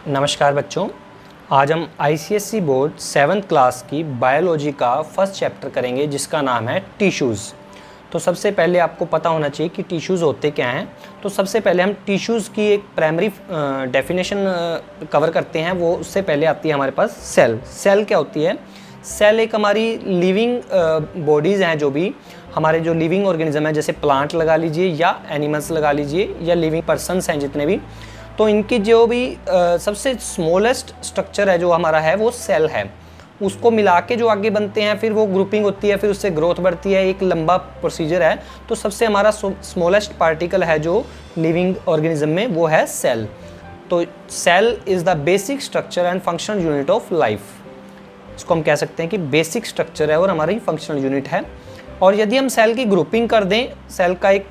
नमस्कार बच्चों, आज हम आईसीएसई बोर्ड 7th क्लास की बायोलॉजी का फर्स्ट चैप्टर करेंगे जिसका नाम है टिश्यूज़। तो सबसे पहले आपको पता होना चाहिए कि टिश्यूज़ होते क्या हैं। तो सबसे पहले हम टिश्यूज़ की एक प्राइमरी डेफिनेशन कवर करते हैं। वो उससे पहले आती है हमारे पास सेल। सेल क्या होती है? सेल एक हमारी लिविंग बॉडीज़ हैं, जो भी हमारे जो लिविंग ऑर्गेनिज्म है, जैसे प्लांट लगा लीजिए या एनिमल्स लगा लीजिए या लिविंग पर्सनस हैं जितने भी, तो इनकी जो भी सबसे स्मॉलेस्ट स्ट्रक्चर है जो हमारा है वो सेल है। उसको मिला के जो आगे बनते हैं, फिर वो ग्रुपिंग होती है, फिर उससे ग्रोथ बढ़ती है, एक लंबा प्रोसीजर है। तो सबसे हमारा स्मॉलेस्ट पार्टिकल है जो लिविंग ऑर्गेनिज्म में, वो है सेल। तो cell is the basic structure and functional unit of life. इसको हम कह सकते हैं कि बेसिक स्ट्रक्चर है और हमारी फंक्शनल यूनिट है। और यदि हम सेल की ग्रुपिंग कर दें, सेल का एक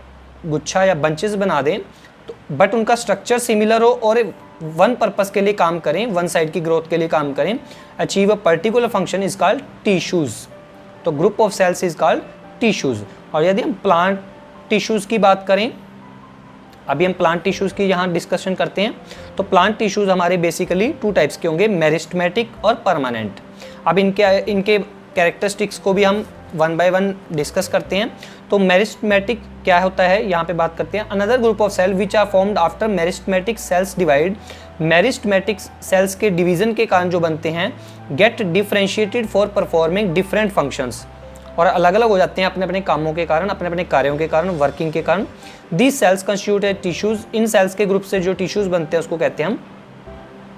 गुच्छा या बंचेस बना दें, तो बट उनका स्ट्रक्चर सिमिलर हो और वन पर्पस के लिए काम करें, वन साइड की ग्रोथ के लिए काम करें, achieve a particular function is called tissues. तो group of cells is called tissues. और यदि हम प्लांट टिश्यूज की बात करें, अभी हम प्लांट टिश्यूज की यहाँ डिस्कशन करते हैं। तो प्लांट टिश्यूज हमारे बेसिकली 2 टाइप्स के होंगे, मेरिस्टेमेटिक और परमानेंट। अब इनके कैरेक्टरिस्टिक्स को भी हम वन बाय वन डिस्कस करते हैं। तो मेरिस्टेमेटिक क्या होता है, यहाँ पे बात करते हैं। Another group of cell which are formed after meristematic cells divide. Meristematic cells के डिवीजन के कारण जो बनते हैं, get differentiated for performing different functions, और अलग अलग हो जाते हैं अपने अपने कामों के कारण, अपने अपने कार्यों के कारण, वर्किंग के कारण। These cells constitute tissues. इन सेल्स के ग्रुप से जो टिश्यूज बनते हैं उसको कहते हैं हम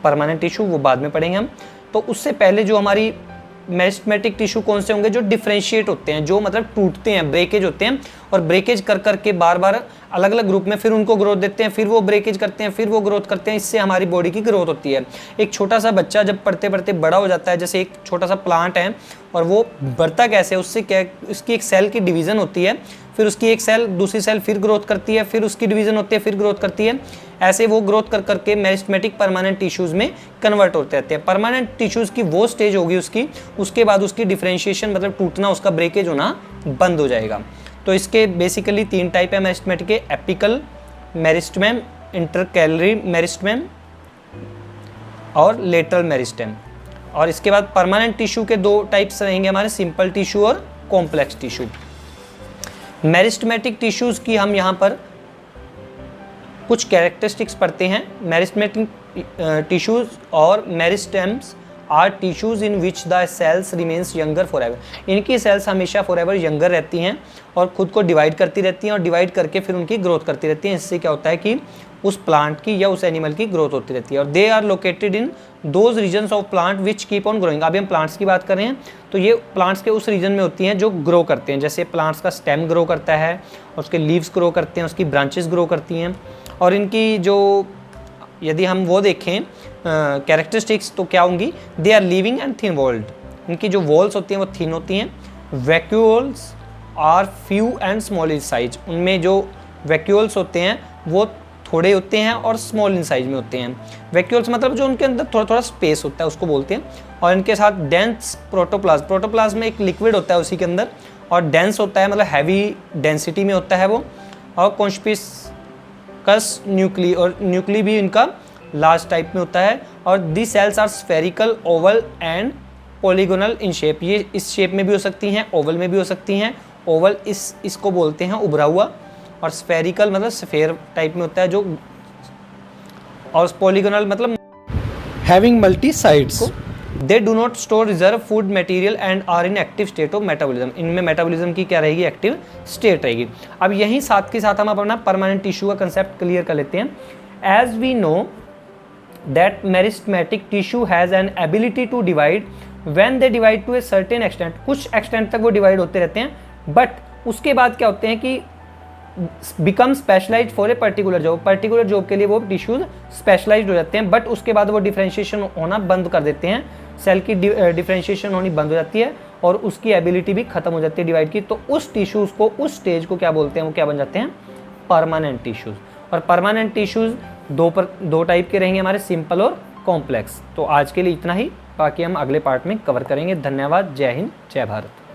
परमानेंट टिश्यू, वो बाद में पढ़ेंगे हम। तो उससे पहले जो हमारी मेरिस्टेमेटिक टिश्यू कौन से होंगे? जो डिफरेंशिएट होते हैं, जो मतलब टूटते हैं, ब्रेकेज होते हैं, और ब्रेकेज कर करके बार बार अलग अलग ग्रुप में फिर उनको ग्रोथ देते हैं, फिर वो ब्रेकेज करते हैं, फिर वो ग्रोथ करते हैं। इससे हमारी बॉडी की ग्रोथ होती है। एक छोटा सा बच्चा जब पढ़ते पढ़ते बड़ा हो जाता है, जैसे एक छोटा सा प्लांट है, और वो बढ़ता कैसे, उससे क्या, उसकी एक सेल की डिवीज़न होती है, फिर उसकी एक सेल दूसरी सेल फिर ग्रोथ करती है, फिर उसकी डिवीज़न होती है, फिर ग्रोथ करती है। ऐसे वो ग्रोथ कर करके मेरिस्टेमेटिक परमानेंट टिश्यूज़ में कन्वर्ट होते रहते हैं। परमानेंट टिश्यूज़ की वो स्टेज होगी उसके बाद उसकी डिफरेंशिएशन, मतलब टूटना, उसका ब्रेकेज होना बंद हो जाएगा। तो इसके बेसिकली 3 टाइप है मेरिस्टेमेटिक के, एपिकल मेरिस्टेम, इंटरकैलरी मेरिस्टेम और लेटरल मेरिस्टेम। और इसके बाद परमानेंट टिश्यू के 2 टाइप्स रहेंगे हमारे, सिंपल टिश्यू और कॉम्प्लेक्स टिश्यू। मेरिस्टेमेटिक टिश्यूज़ की हम यहाँ पर कुछ कैरेक्टरिस्टिक्स पढ़ते हैं। मेरिस्टेमेटिक टिश्यूज़ और meristems are tissues in which the cells remains younger for ever. इनकी सेल्स हमेशा फॉर एवर यंगर रहती हैं और खुद को डिवाइड करती रहती हैं, और डिवाइड करके फिर उनकी ग्रोथ करती रहती हैं। इससे क्या होता है कि उस प्लांट की या उस एनिमल की ग्रोथ होती रहती है। और they are located in those regions of plant which keep on growing. अभी हम प्लांट्स की बात कर रहे हैं, तो ये प्लांट्स के उस रीजन में होती हैं जो ग्रो करते हैं। जैसे प्लांट्स का स्टेम ग्रो करता है, उसके लीव्स ग्रो करते हैं, उसकी ब्रांचेस ग्रो करती हैं। और इनकी जो, यदि हम वो देखें कैरेक्टरिस्टिक्स, तो क्या होंगी? They are living and thin walled. इनकी जो वॉल्स होती हैं वो थिन होती हैं। Vacuoles are few and small in size. उनमें जो वैक्यूल्स होते हैं वो थोड़े होते हैं और स्मॉल इन साइज में होते हैं। वैक्यूल्स मतलब जो उनके अंदर थोड़ा थोड़ा स्पेस होता है, उसको बोलते हैं। और इनके साथ डेंस प्रोटोप्लाज्म। प्रोटोप्लाज्म में एक लिक्विड होता है उसी के अंदर, और डेंस होता है, मतलब हैवी डेंसिटी में होता है वो। और कॉन्स्पिकस न्यूक्ली, और न्यूक्ली भी इनका लार्ज टाइप में होता है। और the cells are spherical, oval and polygonal in shape. ये इस शेप में भी हो सकती हैं, ओवल में भी हो सकती हैं। ओवल इसको बोलते हैं उभरा हुआ, और स्फेरिकल मतलब स्फेयर टाइप में होता है जो, और पॉलीगोनल मतलब having multi sides. They do not store reserve food material and are in active state of metabolism. इनमें मेटाबॉलिज्म की क्या रहेगी? एक्टिव स्टेट रहेगी। अब यहीं साथ के साथ हम अपना परमानेंट टिश्यू का कंसेप्ट क्लियर कर लेते हैं। As we know that meristematic tissue has an ability to divide when they divide to a certain extent. कुछ एक्सटेंट तक वो डिवाइड होते रहते हैं, बट उसके बाद क्या होते हैं कि become specialised for a particular job. Particular job के लिए वो टिश्यूज स्पेशलाइज्ड हो जाते हैं, बट उसके बाद वो डिफरेंशिएशन होना बंद कर देते हैं। सेल की डिफरेंशिएशन होनी बंद हो जाती है और उसकी एबिलिटी भी खत्म हो जाती है डिवाइड की। तो उस टिश्यूज़ को, उस स्टेज को क्या बोलते हैं? वो क्या बन जाते हैं? Permanent tissues. और परमानेंट टिश्यूज़ 2 टाइप के रहेंगे हमारे, सिंपल और कॉम्प्लेक्स। तो आज के लिए इतना ही, बाकी हम अगले पार्ट में कवर करेंगे। धन्यवाद। जय हिंद, जय भारत।